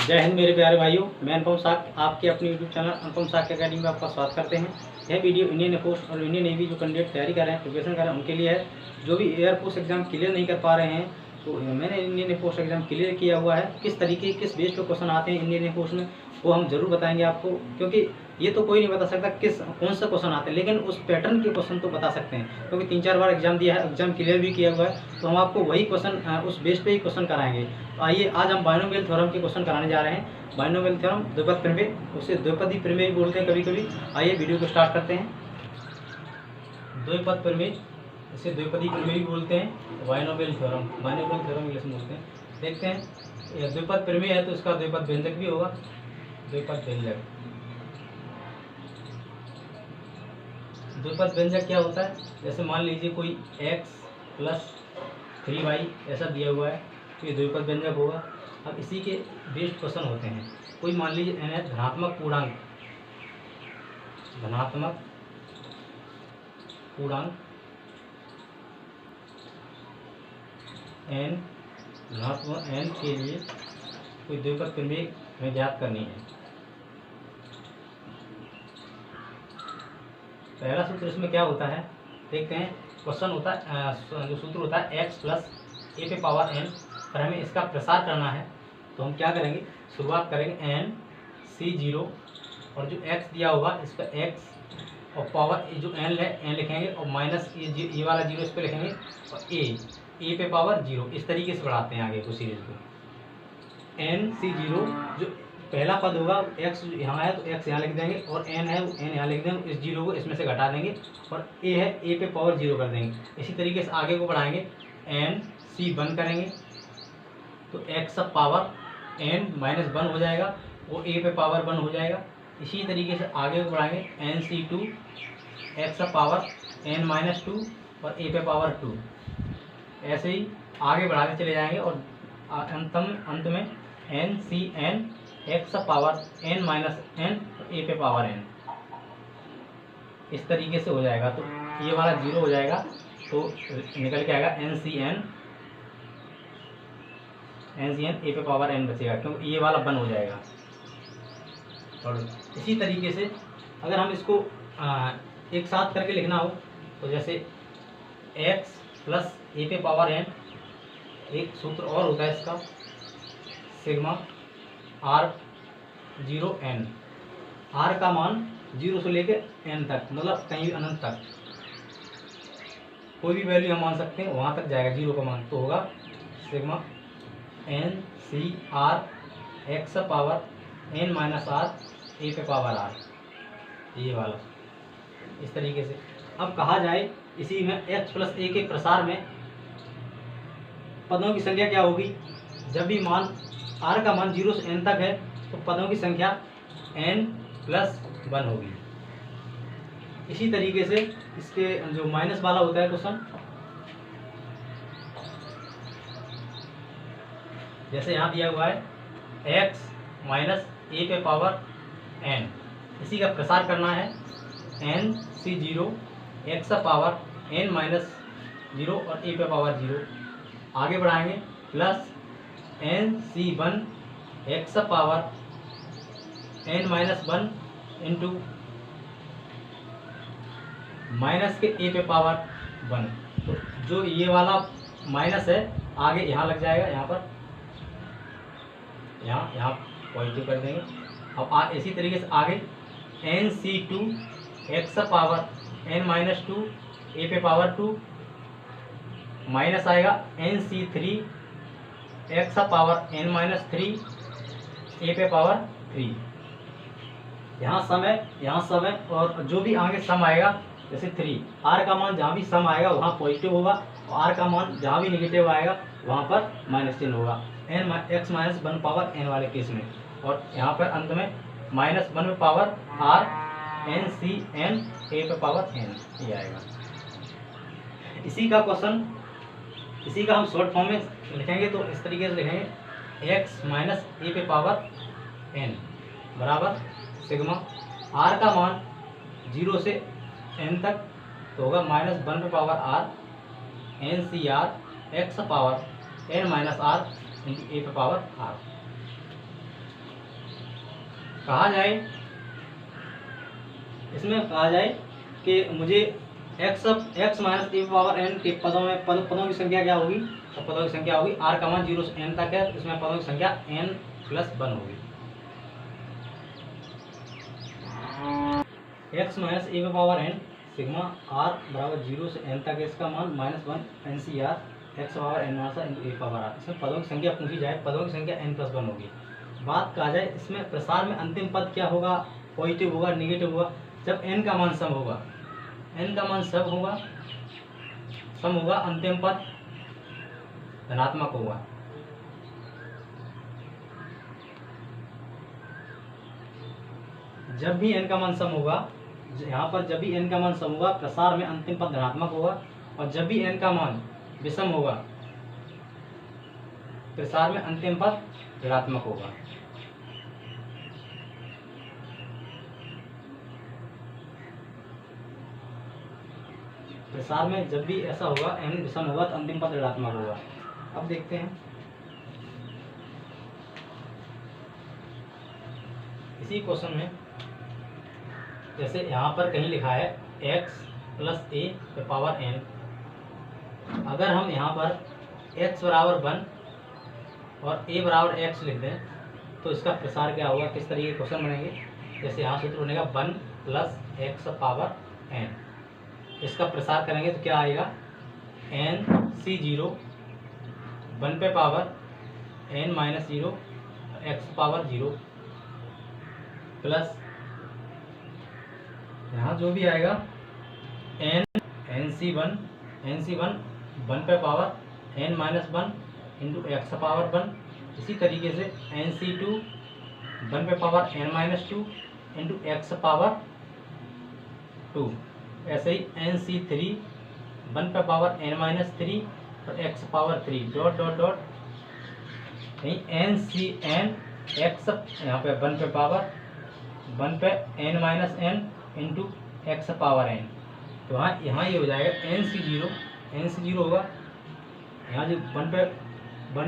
जय हिंद मेरे प्यारे भाइयों, मैं अनुपम साख आपके अपने यूट्यूब चैनल अनुपम साख अकेडमी में आपका स्वागत करते हैं। यह वीडियो इंडियन एयरफोर्स और इंडियन नेवी जो कैंडिडेट तैयारी कर रहे हैं, प्रिपरेशन कर रहे हैं, उनके लिए है। जो भी एयरफोर्स एग्जाम क्लियर नहीं कर पा रहे हैं, तो मैंने इंडियन एयरफोर्स एग्जाम क्लियर किया हुआ है। किस तरीके किस बेस पे क्वेश्चन आते हैं इंडियन एयरफोर्स में, वो हम जरूर बताएंगे आपको, क्योंकि ये तो कोई नहीं बता सकता कौन सा क्वेश्चन आते हैं, लेकिन उस पैटर्न के क्वेश्चन तो बता सकते हैं, क्योंकि 3-4 बार एग्जाम दिया है, एग्जाम क्लियर भी किया हुआ है। तो हम आपको वही क्वेश्चन उस बेस पे ही क्वेश्चन कराएंगे। तो आइए आज हम बाइनोमियल थ्योरम के क्वेश्चन कराने जा रहे हैं। बाइनोमियल थ्योरम द्विपद प्रमेय, उसे द्विपदी प्रमेय भी बोलते हैं कभी कभी। आइए वीडियो को स्टार्ट करते हैं। द्विपद प्रमेय, इसे द्विपदी प्रमेय भी बोलते हैं। बाइनोमियल थ्योरम इंग्लिश में बोलते हैं। देखते हैं, यह द्विपद प्रमेय है तो इसका द्विपद व्यंजक भी होगा। द्विपद व्यंजक, द्विपद व्यंजक क्या होता है? जैसे मान लीजिए कोई x + 3y ऐसा दिया हुआ है, तो ये द्विपद व्यंजक होगा। अब इसी के बेस्ड क्वेश्चन होते हैं। कोई मान लीजिए n है धनात्मक पूर्णांक, n धनात्मक n के लिए कोई द्विपद प्रमेय हमें ज्ञात करनी है। पहला सूत्र इसमें क्या होता है देखते हैं। क्वेश्चन होता है, जो सूत्र होता है x + a⁴n, पर हमें इसका प्रसार करना है। तो हम क्या करेंगे, शुरुआत करेंगे n c0, और जो x दिया होगा इस पर x, और पावर जो n है n लिखेंगे, और माइनस ये वाला 0 इस पर लिखेंगे, और a⁴0। इस तरीके से बढ़ाते हैं आगे को सीरीज को। n c0 जो पहला पद होगा, x यहाँ है तो x यहाँ लिख देंगे, और n है वो n यहाँ लिख देंगे। इस 0 को इसमें से घटा देंगे, और a है a⁴0 कर देंगे। इसी तरीके से आगे को बढ़ाएंगे, n c1 करेंगे तो x पावर n - 1 हो जाएगा, वो a⁴1 हो जाएगा। इसी तरीके से आगे को बढ़ाएंगे, n c2 x power n - 2 और a⁴2। ऐसे ही आगे बढ़ाते चले जाएंगे, और अंत में n cn x power n - n a⁴n। इस तरीके से हो जाएगा, तो ये वाला 0 हो जाएगा, तो निकल के आएगा n cn a⁴n बचेगा, क्योंकि ये वाला 1 हो जाएगा। और इसी तरीके से अगर हम इसको एक साथ करके लिखना हो, तो जैसे x + a⁴n, एक सूत्र और होता है इसका, सिग्मा r0n। r का मान 0 से लेकर n तक, मतलब कहीं भी अनंत तक कोई भी वैल्यू हम मान सकते हैं, वहाँ तक जाएगा 0 का मान। तो होगा sigma n c r x power n - r a⁴r, ये वाला। इस तरीके से अब कहा जाए, इसी में x + a के प्रसार में पदों की संख्या क्या होगी। जब भी मान r का मान 0 से n तक है, तो पदों की संख्या n + 1 होगी। इसी तरीके से इसके जो माइनस वाला होता है क्वेश्चन, जैसे यहाँ दिया हुआ है x - a⁴n, इसी का प्रसार करना है, n c0 x power n - 0 और a⁴0। आगे बढ़ाएंगे, plus n c1 x power n - 1 into minus के a⁴1। तो जो ये वाला माइनस है आगे यहाँ लग जाएगा, यहाँ पर यहाँ पॉजिटिव कर देंगे। अब इसी तरीके से आगे n c2 x power n - 2 a⁴2, minus आएगा n c3 x power n - 3 a⁴3। यहाँ सम है, और जो भी आगे सम आएगा, जैसे 3, r का मान जहाँ भी सम आएगा वहाँ पॉजिटिव होगा, और r का मान जहाँ भी निगेटिव आएगा वहाँ पर माइनस चिन्ह होगा, x - 1 पावर n वाले केस में। और यहाँ पर अंत में -1 power r n c n a⁴n, ये आएगा। इसी का क्वेश्चन, इसी का हम शॉर्ट फॉर्म में लिखेंगे, तो इस तरीके से लिखेंगे, x - a⁴n बराबर सिग्मा r का मान 0 से n तक, तो होगा -1 power r n c r x power n - r into a⁴r। कहा जाए, इसमें कहा जाए कि मुझे x minus a power n के पदों में पदों की संख्या क्या होगी, तो पदों की संख्या होगी r का मान 0 से n तक है, इसमें पदों की संख्या n+1 होगी। x minus a power n sigma r बराबर 0 से n तक, इसका मान -1 NCR x power n minus into A power r। इसमें पदों की संख्या पूछी जाए, पदों की संख्या n+1 होगी। बात कहा जाए इसमें प्रसार में अंतिम पद क्या होगा, पॉजिटिव होगा, निगेटिव होगा। जब n का मान सम होगा, n का मान सम होगा, अंतिम पद धनात्मक होगा। जब भी n का मान सम होगा, यहाँ पर जब भी n का मान सम होगा, प्रसार में अंतिम पद धनात्मक होगा, और जब भी n का मान विषम होगा, प्रसार में अंतिम पद ऋणात्मक होगा। प्रसार में जब भी ऐसा होगा, n विषम होगा, तो अंतिम पद ऋणात्मक होगा। अब देखते हैं इसी क्वेश्चन में, जैसे यहाँ पर कहीं लिखा है x + a पे पावर n। अगर हम यहाँ पर x बराबर 1 और a बराबर x लिख दें, तो इसका प्रसार क्या होगा, किस तरीके के क्वेश्चन बनेंगे। जैसे यहाँ सूत्र बनेगा 1 + x पावर n। इसका प्रसार करेंगे तो क्या आएगा, nc0 1 पे power n-0 x power 0 plus यहाँ जो भी आएगा nc1 1 पे power n-1 into x power 1। इसी तरीके से nc2 1 पे power n-2 into x power 2। ऐसे ही nc3 1 पे पावर n-3 और x power 3 dot dot dot. ncn x यहाँ पे 1 पे पावर 1 पे n-n into x power n। तो यहाँ ये हो जाएगा nc0 होगा, यहाँ जो 1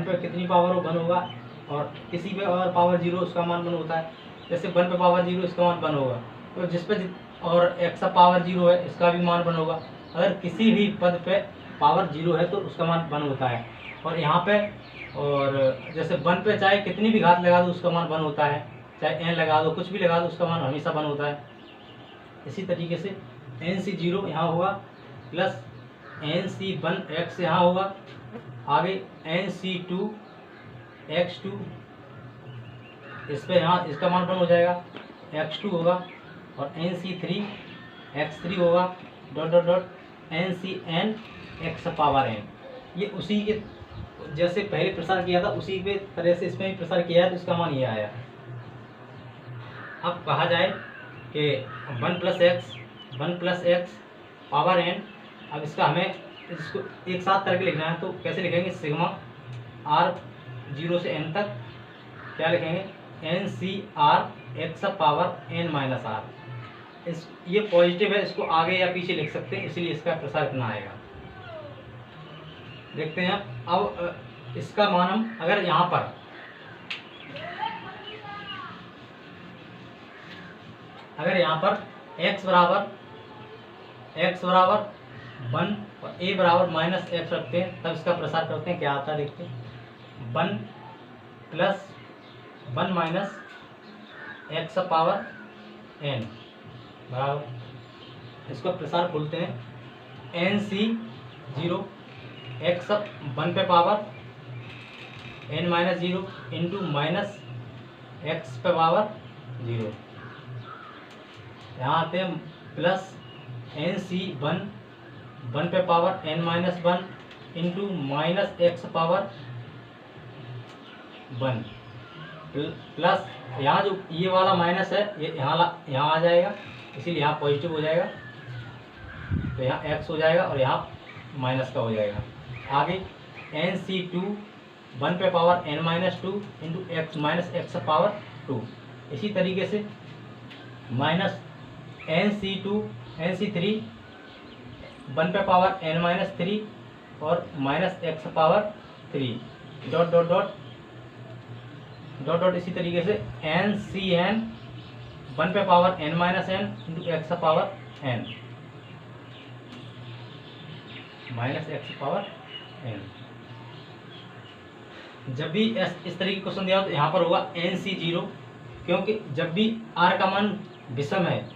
पे कितनी पावर हो, 1 होगा, और किसी पे और पावर 0 उसका मान 1 होता है। जैसे 1 पे पावर 0 इसका मान 1 होगा, तो जिस पे और x पावर 0 है इसका भी मान 1 होगा। अगर किसी भी पद पे पावर 0 है तो उसका मान 1 होता है। और यहाँ पे और जैसे 1 पे चाहे कितनी भी घात लगा दो उसका मान 1 होता है, चाहे n लगा दो, कुछ भी लगा दो, उसका मान हमेशा 1 होता है। इसी तरीके से nc0 यहाँ होगा प्लस nc1 x यहाँ होगा, आगे nc2 x2, इस पे यहाँ इसका मान 1 हो जाएगा, x2 होगा, और nc3 x3 होगा, dot dot dot ncn x power n। ये उसी के जैसे पहले प्रसार किया था उसी पे तरह से इसमें भी प्रसार किया है, तो इसका मान ये आया। अब कहा जाए कि 1 + x पावर n। अब इसका हमें इसको एक साथ करके लिखना है, तो कैसे लिखेंगे, सिग्मा r 0 से n तक क्या लिखेंगे, ncr x पावर n-r। इस ये पॉजिटिव है, इसको आगे या पीछे लिख सकते हैं, इसलिए इसका प्रसार इतना आएगा। देखते हैं अब इसका मान हम अगर यहाँ पर x बराबर 1 और a बराबर -x रखते हैं, तब इसका प्रसार करते हैं, क्या आता है देखते हैं। 1 + 1 - x पावर n बराबर, इसको प्रसार खोलते हैं, nc0 x 1 पे पावर n-0 इंटू -x पे पावर 0। यहाँ आते हैं प्लस nc1 1 पे power n-1 into -x power 1 plus यहाँ जो ये वाला माइनस है ये यहाँ आ जाएगा, इसीलिए यहाँ पॉजिटिव हो जाएगा, तो यहाँ x हो जाएगा और यहाँ माइनस का हो जाएगा। आगे nc2 1 पे power n-2 into x power 2। इसी तरीके से माइनस nc3 1 पे पावर n-3 और -x power 3 dot dot dot dot डॉट। इसी तरीके से ncn 1 पे power n minus n into x power n minus x power n। जब भी इस तरीके का क्वेश्चन दिया हो तो यहाँ पर होगा NC0, क्योंकि जब भी r का मान विषम है,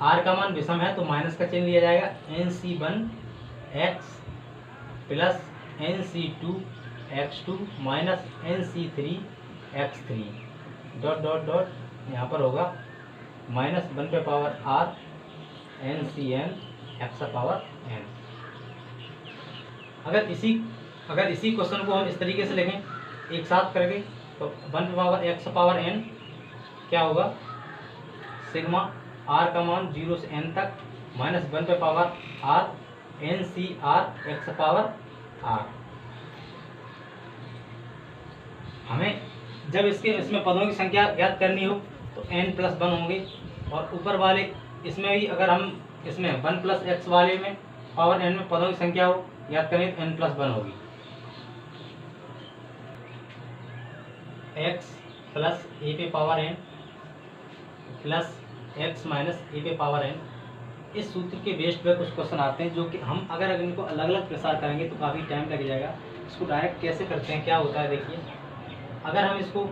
r का मान विषम है तो माइनस का चिन्ह लिया जाएगा। NC1x plus NC2x2 minus NC3x3 dot dot dot यहाँ पर होगा माइनस 1 पे power r NCn x power n। अगर इसी क्वेश्चन को हम इस तरीके से लिखें एक साथ करके तो 1 पे पावर एक्स पावर n क्या होगा, सिग्मा r का मान 0 से n तक माइनस 1 पे power r NCr x power r। हमें जब इसमें पदों की संख्या ज्ञात करनी हो तो n+1 होंगे, और ऊपर वाले इसमें भी अगर हम इसमें 1+x वाले में पावर n में पदों की संख्या हो याद करें तो n+1 होगी। x प्लस ए पे power n plus x minus a पे पावर n, इस सूत्र के बेस्ड पे कुछ क्वेश्चन आते हैं जो कि हम अगर इनको अलग अलग प्रसार करेंगे तो काफ़ी टाइम लग जाएगा। इसको डायरेक्ट कैसे करते हैं, क्या होता है देखिए। अगर हम इसको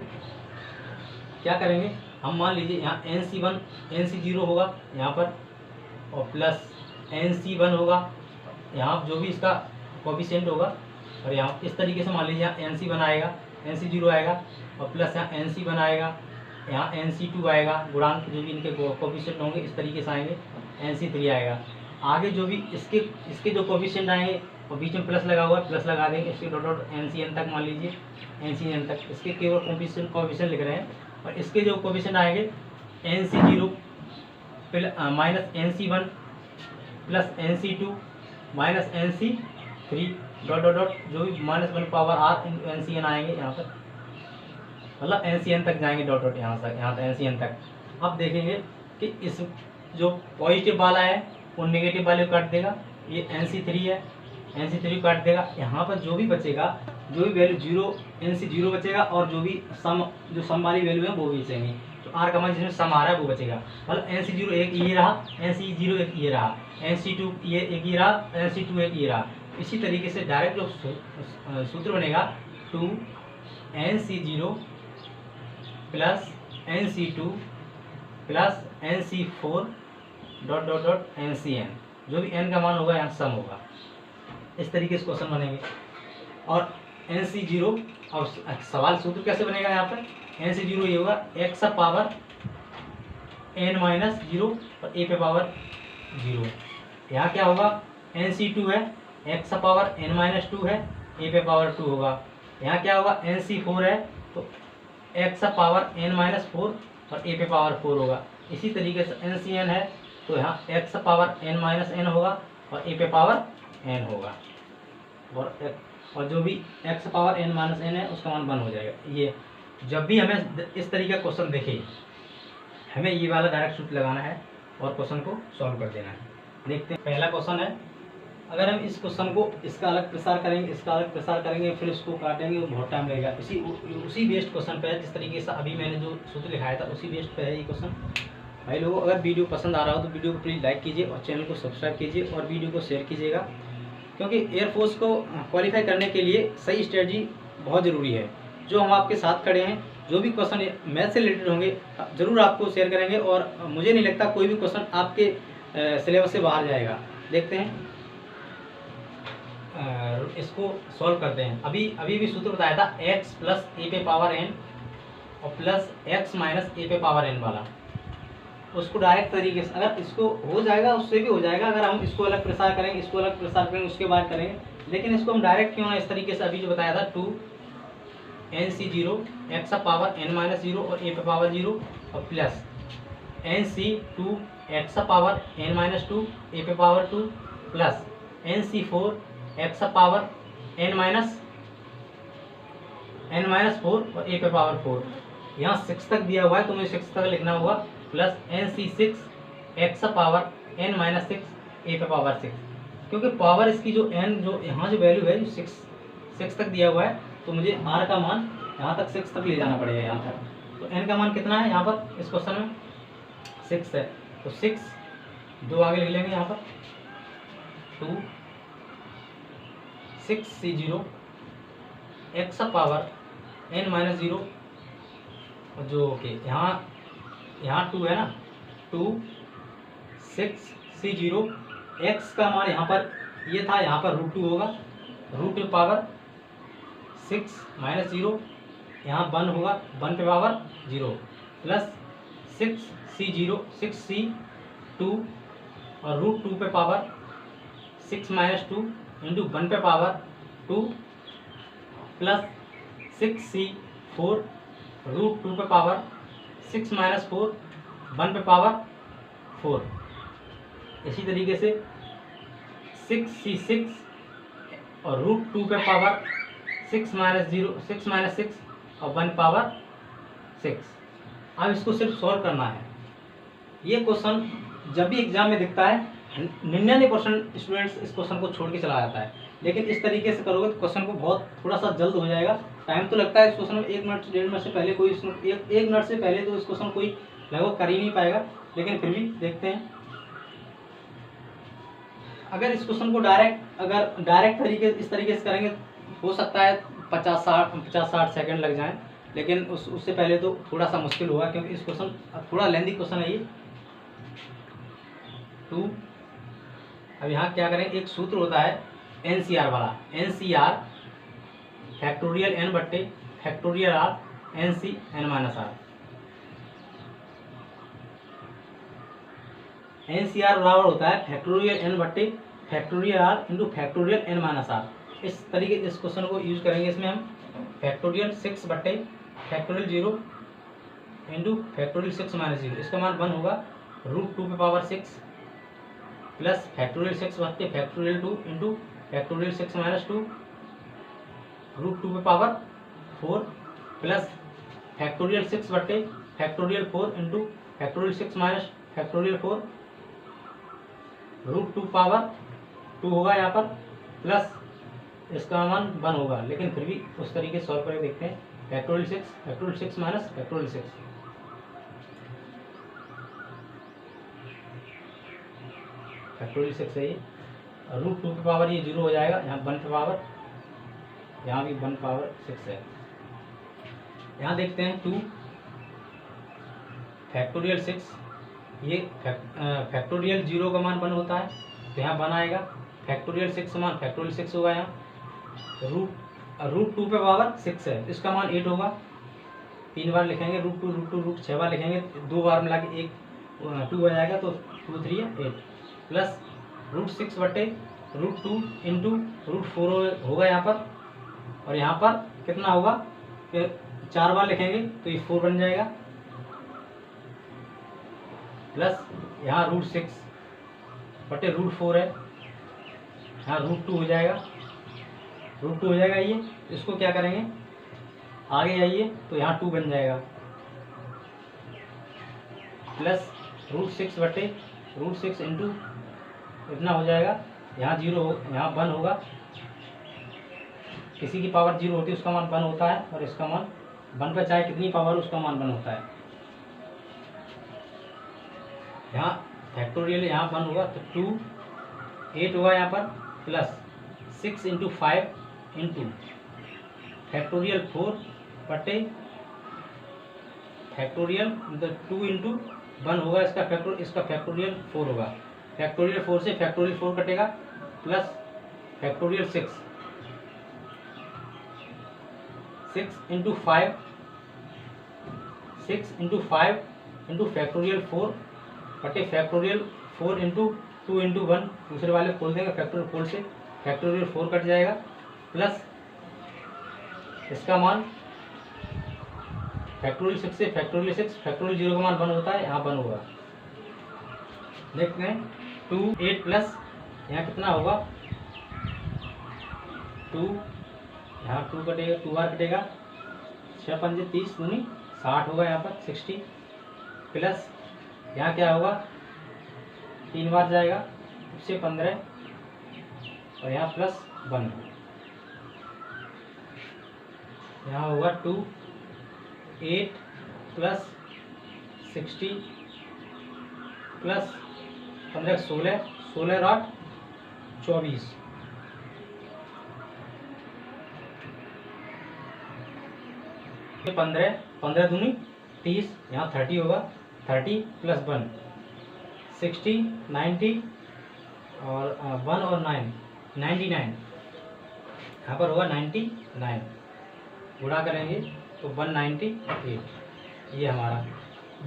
क्या करेंगे, हम मान लीजिए यहाँ NC0 होगा यहाँ पर, और प्लस NC1 होगा यहाँ जो भी इसका कोफिशिएंट होगा, और यहाँ इस तरीके से मान लीजिए यहाँ NC1 आएगा, NC0 आएगा, और प्लस यहाँ NC1 आएगा, यहाँ NC2 आएगा, गुणांक जो भी इनके कोफिशिएंट होंगे इस तरीके से आएंगे, NC3 आएगा। आगे जो भी इसके जो कोफिशिएंट आएंगे और बीच में प्लस लगा हुआ है, प्लस लगा देंगे, इसके डॉट डॉट NCn तक मान लीजिए, NCn तक इसके केवल कोफिशिएंट लिख रहे हैं, और इसके जो कोफिशिएंट आएंगे NC0 minus NC1 plus NC2 minus NC3 dot dot dot जो भी माइनस 1 पावर r NCn आएंगे यहाँ पर, मतलब NCn तक जाएंगे डॉट डॉट यहाँ तक NCn तक। अब देखेंगे कि इस जो पॉजिटिव वाला है वो नेगेटिव वाले को काट देगा, ये NC3 है, NC3 काट देगा। यहाँ पर जो भी बचेगा, जो भी वैल्यू 0 NC0 बचेगा, और जो भी सम वाली वैल्यू है वो भी बचेंगी। तो r का मान जिसमें सम आ रहा है वो बचेगा, मतलब NC0 एक ये रहा, NC0 एक ये रहा, NC2 ये एक ये रहा, NC2 एक ये रहा। इसी तरीके से डायरेक्ट जो सूत्र बनेगा 2NC0 plus NC2 plus NC4 dot dot dot NCn, जो भी n का मान होगा यहाँ सम होगा। इस तरीके से क्वेश्चन बनेंगे। और NC0, और सवाल सूत्र कैसे बनेगा यहाँ पर, NC0 ये होगा x पावर n माइनस 0 और a पे पावर 0। यहाँ क्या होगा, NC2 है, x पावर n माइनस 2 है, a पे पावर 2 होगा। यहाँ क्या होगा, NC4 है तो x पावर n माइनस 4 और a पे पावर 4 होगा। इसी तरीके से NCn है तो यहाँ x power n minus n होगा और a पे पावर n होगा, और जो भी x power n minus n है उसका मान 1 हो जाएगा। ये जब भी हमें इस तरीके का क्वेश्चन देखे, हमें ये वाला डायरेक्ट सूत्र लगाना है और क्वेश्चन को सॉल्व कर देना है। देखते हैं, पहला क्वेश्चन है, अगर हम इस क्वेश्चन को इसका अलग प्रसार करेंगे, इसका अलग प्रसार करेंगे, फिर इसको काटेंगे तो बहुत टाइम लगेगा। उसी बेस्ड क्वेश्चन पे है, जिस तरीके से अभी मैंने जो सूत्र लिखाया था उसी बेस्ड पे है ये क्वेश्चन। भाई लोगों, अगर वीडियो पसंद आ रहा हो तो वीडियो को प्लीज़ लाइक कीजिए और चैनल को सब्सक्राइब कीजिए और वीडियो को शेयर कीजिएगा, क्योंकि एयरफोर्स को क्वालिफाई करने के लिए सही स्ट्रेटजी बहुत ज़रूरी है। जो हम आपके साथ खड़े हैं, जो भी क्वेश्चन मैथ से रिलेटेड होंगे ज़रूर आपको शेयर करेंगे, और मुझे नहीं लगता कोई भी क्वेश्चन आपके सिलेबस से बाहर जाएगा। देखते हैं, इसको सॉल्व करते हैं। अभी भी सूत्र बताया था x प्लस ए पे पावर n और प्लस x माइनस ए पे पावर n वाला, उसको डायरेक्ट तरीके से अगर इसको हो जाएगा उससे भी हो जाएगा। अगर हम इसको अलग प्रसार करेंगे, इसको अलग प्रसार करेंगे, उसके बाद करेंगे, लेकिन इसको हम डायरेक्ट क्यों ना इस तरीके से अभी जो बताया था 2NC0 x power n minus 0 और a पे पावर 0 और plus NC2 x power n minus 2 a पे power 2 plus NC4 x power n minus 4 और a पे पावर 4। यहाँ 6 तक दिया हुआ है तो मुझे 6 तक लिखना होगा, plus NC6 x power n minus 6 a पे पावर 6, क्योंकि पावर इसकी जो n जो यहाँ जो वैल्यू है जो 6 तक दिया हुआ है, तो मुझे r का मान यहाँ तक 6 तक ले जाना पड़ेगा यहाँ तक। तो n का मान कितना है यहाँ पर इस क्वेश्चन में, 6 है, तो 6 2 आगे लिख लेंगे यहाँ पर 2 6C0 x power n minus 0, जो ओके यहाँ 2 है ना, 2 6C0 x का मान यहाँ पर ये था, यहाँ पर √2 होगा, √2 पावर 6 माइनस 0, यहाँ 1 होगा, 1 पे पावर 0 प्लस 6C2 और √2 पे पावर 6 माइनस 2 इंटू 1 पे पावर 2 प्लस 6C4 √2 पे पावर 6 माइनस 4 1 पे पावर 4। इसी तरीके से 6C6 और √2 पे पावर 6 माइनस 6 और 1 पावर 6। अब इसको सिर्फ सॉल्व करना है। ये क्वेश्चन जब भी एग्जाम में दिखता है 99% स्टूडेंट्स इस क्वेश्चन को छोड़ के चला जाता है, लेकिन इस तरीके से करोगे तो क्वेश्चन को बहुत थोड़ा सा जल्द हो जाएगा। टाइम तो लगता है इस क्वेश्चन में 1 मिनट 1.5 मिनट से पहले कोई एक मिनट से पहले तो इस क्वेश्चन कोई लगभग कर ही नहीं पाएगा, लेकिन फिर भी देखते हैं। अगर इस क्वेश्चन को डायरेक्ट इस तरीके से करेंगे हो सकता है 50-60 सेकंड लग जाएं, लेकिन उससे पहले तो थोड़ा सा मुश्किल होगा, क्योंकि इस क्वेश्चन थोड़ा लेंथी क्वेश्चन है ये। 2 अब यहाँ क्या करें, एक सूत्र होता है NCR वाला, NCR फैक्टोरियल n बट्टे factorial r NC n minus r। NCR बराबर होता है फैक्टोरियल n बट्टे factorial r into factorial n minus r। इस तरीके इस क्वेश्चन को यूज करेंगे। इसमें हम फैक्टोरियल 6 बट्टे फैक्टोरियल 0 इंटू फैक्टोरियल 6 माइनस 0, इसका मान 1 होगा, √2 पे पावर 6 प्लस फैक्टोरियल 6 बट्टे फैक्टोरियल 2 इंटू फैक्टोरियल 6 माइनस 2 √2 पे पावर 4 प्लस फैक्टोरियल 6 बट्टे factorial 4 into factorial 6 minus factorial 4 √2 power 2 होगा यहाँ पर, प्लस इसका मान 1 होगा, लेकिन फिर भी उस तरीके से सॉल्व करके देखते हैं। फैक्टोरियल 6 माइनस फैक्टोरियल 6, फैक्टोरियल 6 है ये, √2 पे पावर ये 0 हो जाएगा, यहाँ 1 पे पावर, यहाँ भी 1 पावर 6 है। यहाँ देखते हैं 2 फैक्टोरियल 6, ये फैक्टोरियल 0 का मान 1 होता है, तो यहाँ 1 आएगा, फैक्टोरियल 6 मान फैक्टोरियल 6 होगा, यहाँ √2 पे पावर 6 है, इसका मान 8 होगा, 3 बार लिखेंगे, √2 6 बार लिखेंगे, 2 बार मिला के 2 आ जाएगा, तो 2 3 है 8 प्लस √6 बटे √2 इंटू √4 होगा यहाँ पर, और यहाँ पर कितना होगा, 4 बार लिखेंगे तो ये 4 बन जाएगा, प्लस यहाँ √6 बटे √4 है, यहाँ √2 हो जाएगा, √2 हो जाएगा ये। इसको क्या करेंगे, आगे जाइए तो यहाँ 2 बन जाएगा, प्लस √6 बटे √6 इंटू इतना हो जाएगा, यहाँ 0 यहाँ 1 होगा, किसी की पावर 0 होती है उसका मान 1 होता है, और इसका मान 1 पे चाहे कितनी पावर उसका मान 1 होता है। यहाँ फैक्टोरियल यहाँ 1 होगा तो 2 8 होगा यहाँ पर, प्लस 6 इंटू 5 इंटू फैक्टोरियल 4 बटे फैक्टोरियल 2 इंटू 1 होगा, इसका फैक्टोरियल 4 होगा, फैक्टोरियल 4 से फैक्टोरियल 4 कटेगा, plus factorial 6 into 5 into factorial 4 बटे फैक्टोरियल 4 इंटू 2 इंटू 1, दूसरे वाले खोल देंगे, फैक्टोरियल 4 से फैक्टोरियल 4 कट जाएगा, प्लस इसका मान फैक्टोरियल 6 से फैक्टोरियल 6, फैक्टोरियल 0 का मान 1 होता है, यहाँ 1 होगा। देखते हैं 2 8 प्लस यहाँ कितना होगा, 2 यहाँ 2 कटेगा, 2 बार कटेगा, 6 पंजे 30 दूनी 60 होगा यहाँ पर 60, प्लस यहाँ क्या होगा 3 बार जाएगा, उससे 15 और यहाँ प्लस 1, यहाँ होगा 2 8 प्लस 60 प्लस 15 16, 16 8 24, ये 15, 15 दूनी 30, यहाँ 30 होगा, 30 प्लस 1 60, 90 और 1 और 9 99, यहाँ पर होगा 99, गुणा करेंगे तो 198। ये हमारा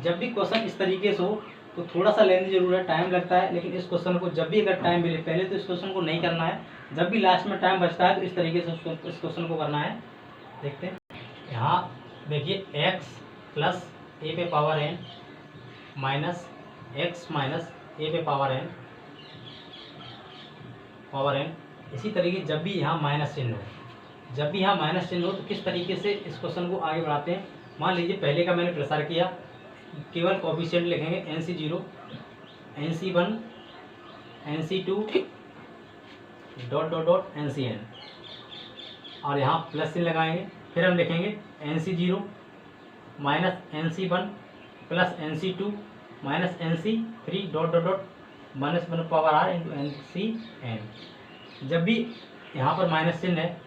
जब भी क्वेश्चन इस तरीके से हो तो थोड़ा सा लेने की जरूरत है, टाइम लगता है, लेकिन इस क्वेश्चन को जब भी अगर टाइम मिले, पहले तो इस क्वेश्चन को नहीं करना है, जब भी लास्ट में टाइम बचता है तो इस तरीके से इस क्वेश्चन को करना है। देखते हैं, यहाँ देखिए x प्लस ए पे power n minus x minus a पे पावर n, इसी तरीके जब भी यहाँ माइनस चिन्ह हो, जब भी यहाँ माइनस चिन्ह हो तो किस तरीके से इस क्वेश्चन को आगे बढ़ाते हैं। मान लीजिए पहले का मैंने प्रसार किया, केवल कोएफिशिएंट लिखेंगे NC0, NC1, NC2 dot dot dot NCN, और यहाँ प्लस चिन्ह लगाएंगे, फिर हम लिखेंगे NC0 minus NC1 plus NC2 minus NC3 dot dot dot minus 1 power r into NCN। जब भी यहाँ पर माइनस चिन्ह है,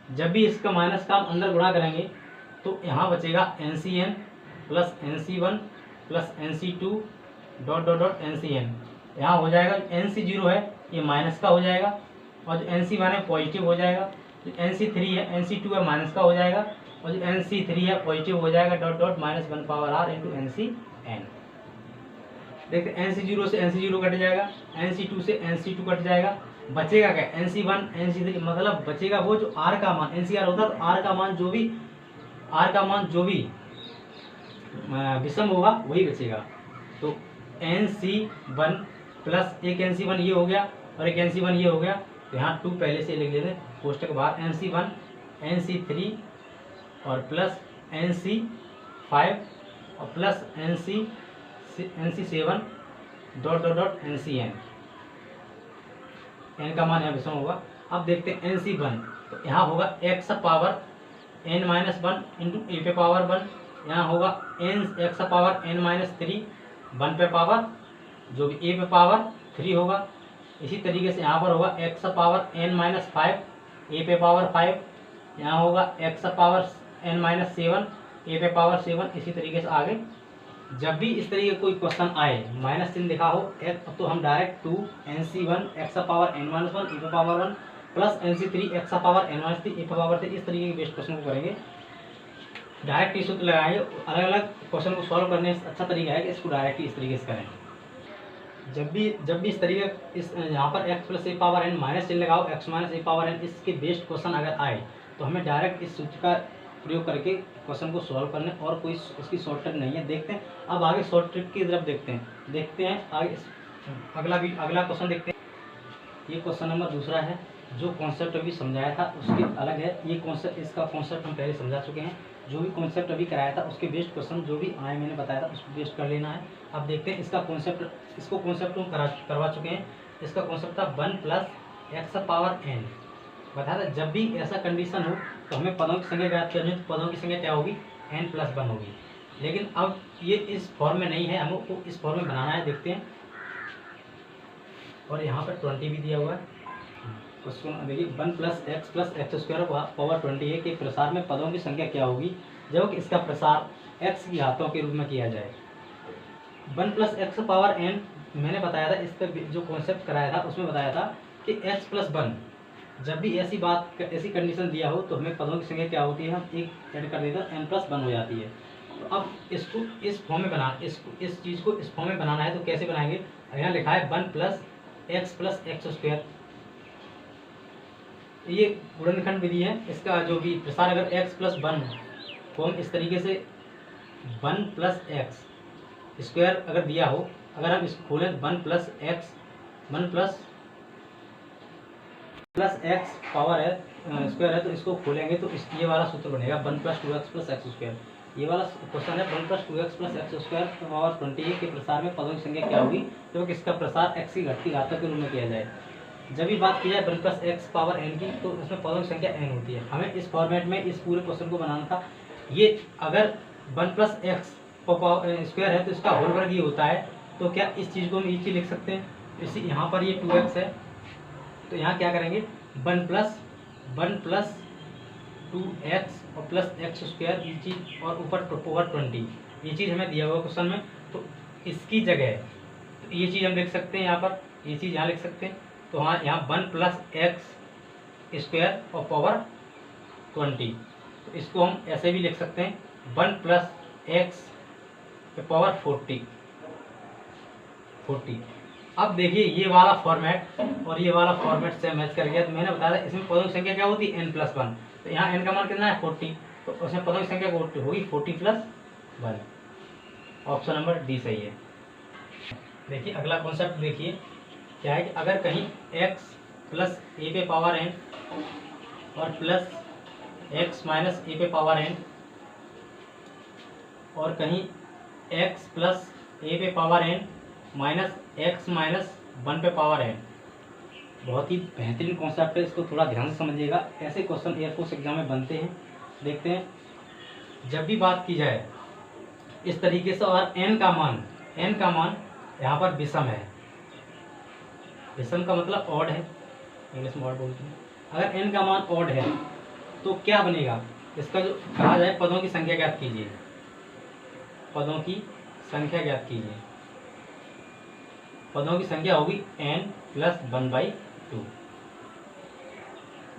जब भी इसका माइनस का हम अंदर गुणा करेंगे तो यहाँ बचेगा NCN plus NC1 plus NC2 dot dot dot NCN। यहाँ हो जाएगा NC0 है ये माइनस का हो जाएगा, और जो NC1 है पॉजिटिव हो जाएगा, जो NC3 है NC2 है माइनस का हो जाएगा, और जो NC3 है पॉजिटिव हो जाएगा dot dot minus 1 power r into NCN। देखते NC0 से NC0 कट जाएगा, NC2 से NC2 कट जाएगा, बचेगा क्या NC1 NC3, मतलब बचेगा वो जो r का मान, NCR होता है तो r का मान जो भी विषम होगा वही बचेगा। तो NC1 प्लस एक NC1 ये हो गया और एक NC1 ये हो गया, तो यहाँ 2 पहले से लिख लेते हैं कोष्टक बाहर, NC1 NC3 और प्लस NC5 और plus NC7 dot dot dot NCN, n का मान यहाँ विषम होगा। अब देखते हैं NC1, तो यहाँ होगा x power n minus 1 into a पे पावर 1, यहाँ होगा x पावर n माइनस 3 1 पे पावर जो भी ए पे पावर 3 होगा। इसी तरीके से यहाँ पर होगा x पावर n माइनस 5 ए पे पावर 5, यहाँ होगा x पावर n माइनस 7 ए पे पावर 7। इसी तरीके से आगे जब भी इस तरीके कोई क्वेश्चन आए माइनस चिन्ह लिखा हो तो हम direct 2 NC1 x power n minus 1 ए पे power 1 plus NC3 x power n minus 3 ए पे पावर 3, इस तरीके के बेस्ट क्वेश्चन को करेंगे। डायरेक्ट ही सूत्र लगाएंगे, अलग अलग क्वेश्चन को सॉल्व करने से अच्छा तरीका है कि इसको डायरेक्ट इस तरीके से करें। जब भी इस तरीके इस यहाँ पर x plus a power n minus चिन्ह लगाओ, x minus a power n, इसके बेस्ट क्वेश्चन अगर आए तो हमें डायरेक्ट इस सूत्र का प्रयोग करके क्वेश्चन को सॉल्व करने, और कोई इसकी शॉर्ट ट्रिक नहीं है। देखते हैं अब आगे शॉर्ट ट्रिक की तरफ देखते हैं आगे अगला क्वेश्चन देखते हैं। ये क्वेश्चन नंबर दूसरा है, जो कॉन्सेप्ट अभी समझाया था उसके अलग है, ये कॉन्सेप्ट इसका कॉन्सेप्ट हम पहले समझा चुके हैं। जो भी कॉन्सेप्ट अभी कराया था उसके बेस्ट क्वेश्चन जो भी आए मैंने बताया था उसको बेस्ट कर लेना है। अब देखते हैं इसका कॉन्सेप्ट, इसको कॉन्सेप्ट हम करवा चुके हैं। इसका कॉन्सेप्ट था 1 प्लस x पावर n, बताया था जब भी ऐसा कंडीशन हो तो हमें पदों की संख्या ज्ञात करनी है, तो पदों की संख्या क्या होगी n प्लस 1 होगी। लेकिन अब ये इस फॉर्म में नहीं है, हमको इस फॉर्म में बनाना है। देखते हैं, और यहाँ पर 20 भी दिया हुआ है। उसको देखिए 1 प्लस एक्स स्क्वायर पावर 20 के प्रसार में पदों की संख्या क्या होगी जब इसका प्रसार x की घातों के रूप में किया जाए। 1 प्लस एक्स पावर n मैंने बताया था, इसका जो कॉन्सेप्ट कराया था उसमें बताया था कि x प्लस 1, जब भी ऐसी कंडीशन दिया हो तो हमें पदों की संख्या क्या होती है, हम एक ऐड कर देते हैं n प्लस 1 हो जाती है। तो अब इसको इस फॉर्म में इस चीज़ को इस फॉर्म में बनाना है, तो कैसे बनाएंगे। यहाँ लिखा है 1 प्लस एक्स स्क्वायर, ये गुणनखंड विधि है। इसका जो भी प्रसार अगर x प्लस 1 को हम इस तरीके से 1 प्लस एक्स स्क्वायर अगर दिया हो, अगर हम इसको खोलें 1 प्लस एक्स पावर है स्क्वायर है, तो इसको खोलेंगे तो ये वाला सूत्र बनेगा 1 plus 2x plus x square. ये वाला क्वेश्चन है 1 plus 2x plus x square power 20 के प्रसार में पदों की संख्या क्या होगी तो इसका प्रसार x की घटती घातक के रूप में किया जाए। जब भी बात की जाए 1 प्लस एक्स पावर n की, तो इसमें पदों की संख्या n होती है। हमें इस फॉर्मेट में इस पूरे क्वेश्चन को बनाना था। ये अगर 1 प्लस एक्स स्क्वायर है तो इसका होल वर्ग ये होता है तो क्या इस चीज़ को हम ये चीज़ लिख सकते हैं। इसी यहाँ पर ये 2x है, तो यहाँ क्या करेंगे 1 प्लस 2x और प्लस एक्स स्क्वायर ये चीज़ और ऊपर ओवर 20 ये चीज़ हमें दिया हुआ क्वेश्चन में। तो इसकी जगह तो ये चीज़ हम लिख सकते हैं, यहाँ पर ये चीज़ यहाँ लिख सकते हैं। तो हाँ यहाँ 1 प्लस एक्स स्क्वायर और पावर 20, तो इसको हम ऐसे भी लिख सकते हैं 1 प्लस एक्स पावर 40। अब देखिए ये वाला फॉर्मेट और ये वाला फॉर्मेट से मैच कर गया। तो मैंने बताया था इसमें पदों की संख्या क्या होती है n+1, तो यहाँ n का मान कितना है 40, तो उसमें पदों की संख्या होगी 40+1। ऑप्शन नंबर डी सही है। देखिए अगला कॉन्सेप्ट देखिए क्या है कि अगर कहीं x प्लस ए पे पावर n और प्लस x माइनस ए पे पावर n और कहीं x प्लस ए पे power n minus x minus 1 पे पावर n, बहुत ही बेहतरीन कॉन्सेप्ट है, इसको थोड़ा ध्यान से समझिएगा। ऐसे क्वेश्चन एयरफोर्स एग्जाम में बनते हैं। देखते हैं जब भी बात की जाए इस तरीके से और n का मान यहाँ पर विषम है। विषम का मतलब ऑड है, इंग्लिश में ऑड बोलते हैं। अगर n का मान ऑड है तो क्या बनेगा, इसका जो कहा जाए पदों की संख्या ज्ञात कीजिए। पदों की संख्या ज्ञात कीजिए। पदों की संख्या होगी n+1/2।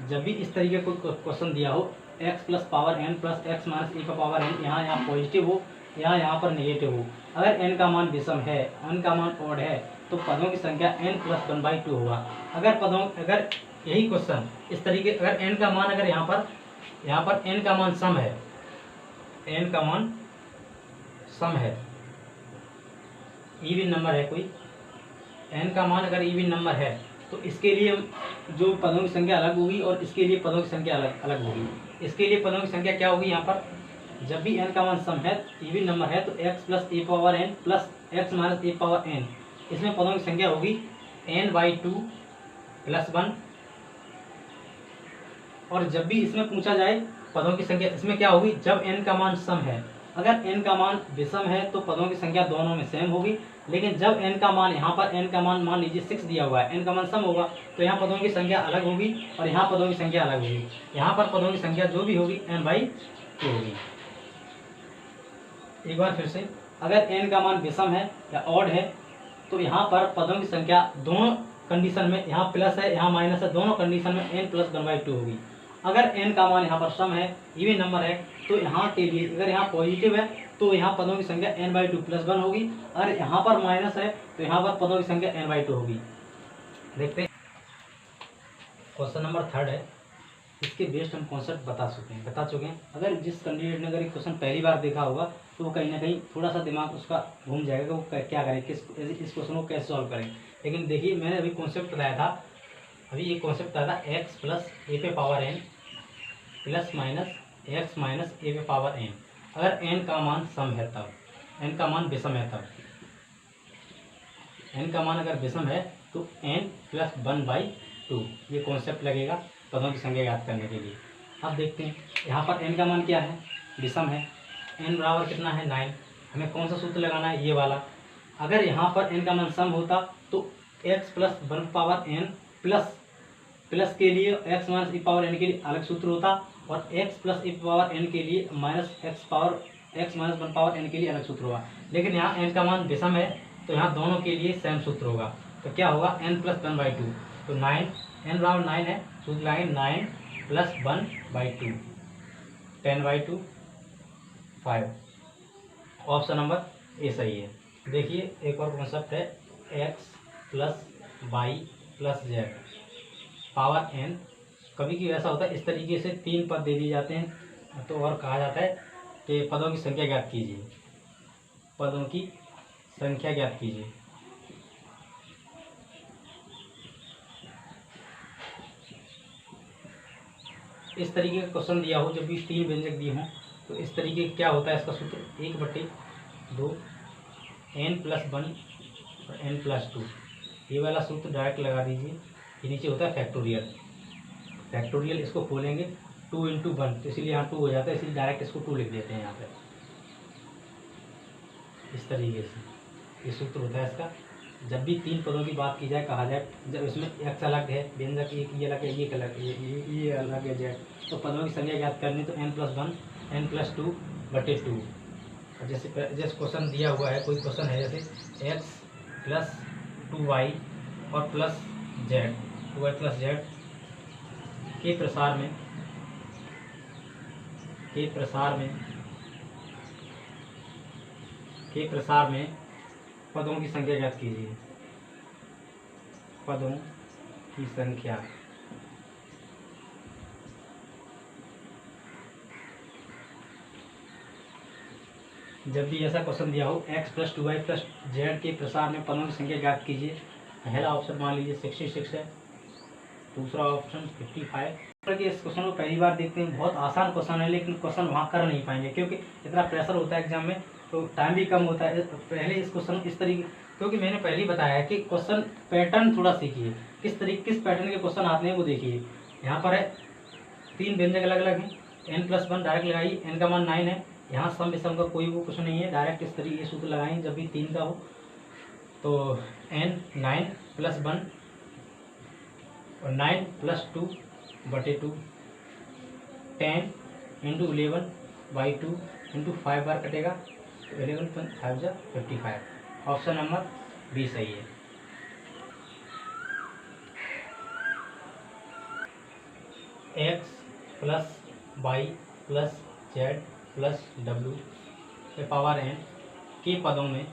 जब भी इस तरीके को क्वेश्चन दिया हो x plus power n plus x minus a का पावर n, यहाँ पॉजिटिव हो यहाँ पर नेगेटिव हो, अगर n का मान विषम है, n का मान ऑड है, तो पदों की संख्या n+1/2 होगा। अगर यही क्वेश्चन इस तरीके अगर n का मान अगर यहाँ पर n का मान सम है, n का मान सम है, इवन नंबर है कोई, n का मान अगर इवन नंबर है तो इसके लिए जो पदों की संख्या अलग होगी और इसके लिए पदों की संख्या अलग होगी। इसके लिए पदों की संख्या क्या होगी, यहाँ पर जब भी n का मान सम है इवन नंबर है तो x plus a power n plus x minus a power n, इसमें पदों की संख्या होगी n/2+1। और जब भी इसमें पूछा जाए पदों की संख्या, इसमें क्या होगी जब n का मान सम है। अगर n का मान विषम है तो पदों की संख्या दोनों में सेम होगी, लेकिन जब n का मान यहाँ पर n का मान लीजिए 6 दिया हुआ है, n का मान सम होगा तो यहाँ पदों की संख्या अलग होगी और यहाँ पदों की संख्या अलग होगी। यहाँ पर पदों की संख्या जो भी होगी n/2 होगी। एक बार फिर से, अगर n का मान विषम है या ऑड है तो यहाँ पर पदों की संख्या दोनों कंडीशन में, यहाँ प्लस है यहाँ माइनस है, दोनों कंडीशन में n+1/2 होगी। अगर n का मान यहाँ पर सम है, इवन नंबर है, तो यहाँ के लिए अगर यहाँ पॉजिटिव है तो यहाँ पदों की संख्या n/2+1 होगी, और यहाँ पर माइनस है तो यहाँ पर पदों की संख्या n/2 होगी। देखते हैं क्वेश्चन नंबर 3 है, इसके बेस्ड हम कॉन्सेप्ट बता चुके हैं। अगर जिस कैंडिडेट ने अगर एक क्वेश्चन पहली बार देखा होगा तो वो कहीं ना कहीं थोड़ा सा दिमाग उसका घूम जाएगा कि वो क्या करें, इस क्वेश्चन को कैसे सॉल्व करें। लेकिन देखिए मैंने अभी कॉन्सेप्ट बताया था, अभी ये कॉन्सेप्ट बताया था x प्लस ए पे power n plus minus x minus a पे पावर n। अगर n का मान सम है तब, n का मान विषम है तब, n का मान अगर विषम है तो n+1/2 ये कॉन्सेप्ट लगेगा पदों की संख्या याद करने के लिए। अब देखते हैं यहाँ पर n का मान क्या है, विषम है, n बराबर कितना है 9। हमें कौन सा सूत्र लगाना है, ये वाला। अगर यहाँ पर n का मान सम होता तो x plus 1 power n plus के लिए x minus e power n के लिए अलग सूत्र होता, और x plus e power n के लिए minus x minus 1 power n के लिए अलग सूत्र होगा। लेकिन यहाँ n का मान विषम है तो यहाँ दोनों के लिए सेम सूत्र होगा। तो क्या होगा n+1/2, तो 9, n बराबर 9 है, सूत्र लगाएंगे 9+1/2, 10/2 5। ऑप्शन नंबर ए सही है। देखिए एक और कॉन्सेप्ट है x plus y plus z power n। कभी कभी ऐसा होता है इस तरीके से 3 पद दे दिए जाते हैं तो और कहा जाता है कि पदों की संख्या ज्ञात कीजिए, पदों की संख्या ज्ञात कीजिए। इस तरीके का क्वेश्चन दिया हो, जब भी 3 व्यंजक दिए हों तो इस तरीके क्या होता है इसका सूत्र 1/2 n+1 और n+2। ये वाला सूत्र डायरेक्ट लगा दीजिए। ये नीचे होता है फैक्टोरियल, इसको खोलेंगे 2 × 1 तो इसीलिए यहाँ 2 हो जाता है, इसलिए डायरेक्ट इसको 2 लिख देते हैं यहाँ पे इस तरीके से। ये सूत्र होता है इसका। जब भी 3 पदों की बात की जाए, कहा जाए, जब इसमें x अलग है, व्यंजक एक ये अलग है, ये अलग है, ये अलग है z, तो पदों की संख्या ज्ञात करनी तो n+1 n+2/2। जैसे क्वेश्चन दिया हुआ है, कोई क्वेश्चन है जैसे x + 2y और प्लस z, 2y + z के प्रसार में पदों की संख्या ज्ञात कीजिए। पदों की संख्या जब भी ऐसा क्वेश्चन दिया हो, x + 2y + z के प्रसार में पदों की संख्या ज्ञात कीजिए। पहला ऑप्शन मान लीजिए 66 है, दूसरा ऑप्शन 55। इस क्वेश्चन को पहली बार देखते हैं, बहुत आसान क्वेश्चन है, लेकिन क्वेश्चन वहाँ कर नहीं पाएंगे क्योंकि इतना प्रेशर होता है एग्जाम में, तो टाइम भी कम होता है। पहले इस क्वेश्चन इस तरीके, क्योंकि मैंने पहले ही बताया है कि क्वेश्चन पैटर्न थोड़ा सीखिए, किस पैटर्न के क्वेश्चन आते हैं वो देखिए। यहाँ पर है 3 व्यंजक अलग अलग हैं, n+1 डायरेक्ट लगाइए, n का मान 9 है, यहाँ सम विषम का कोई वो कुछ नहीं है, डायरेक्ट इस तरीके सूत्र लगाएंगे। जब भी 3 का हो तो n 9 + 1 और 9 + 2/2, 10 × 11/2 × 5 बार कटेगा, तो 11 × 5 = 55। ऑप्शन नंबर बी सही है। x + y + z + w के पावर n के पदों में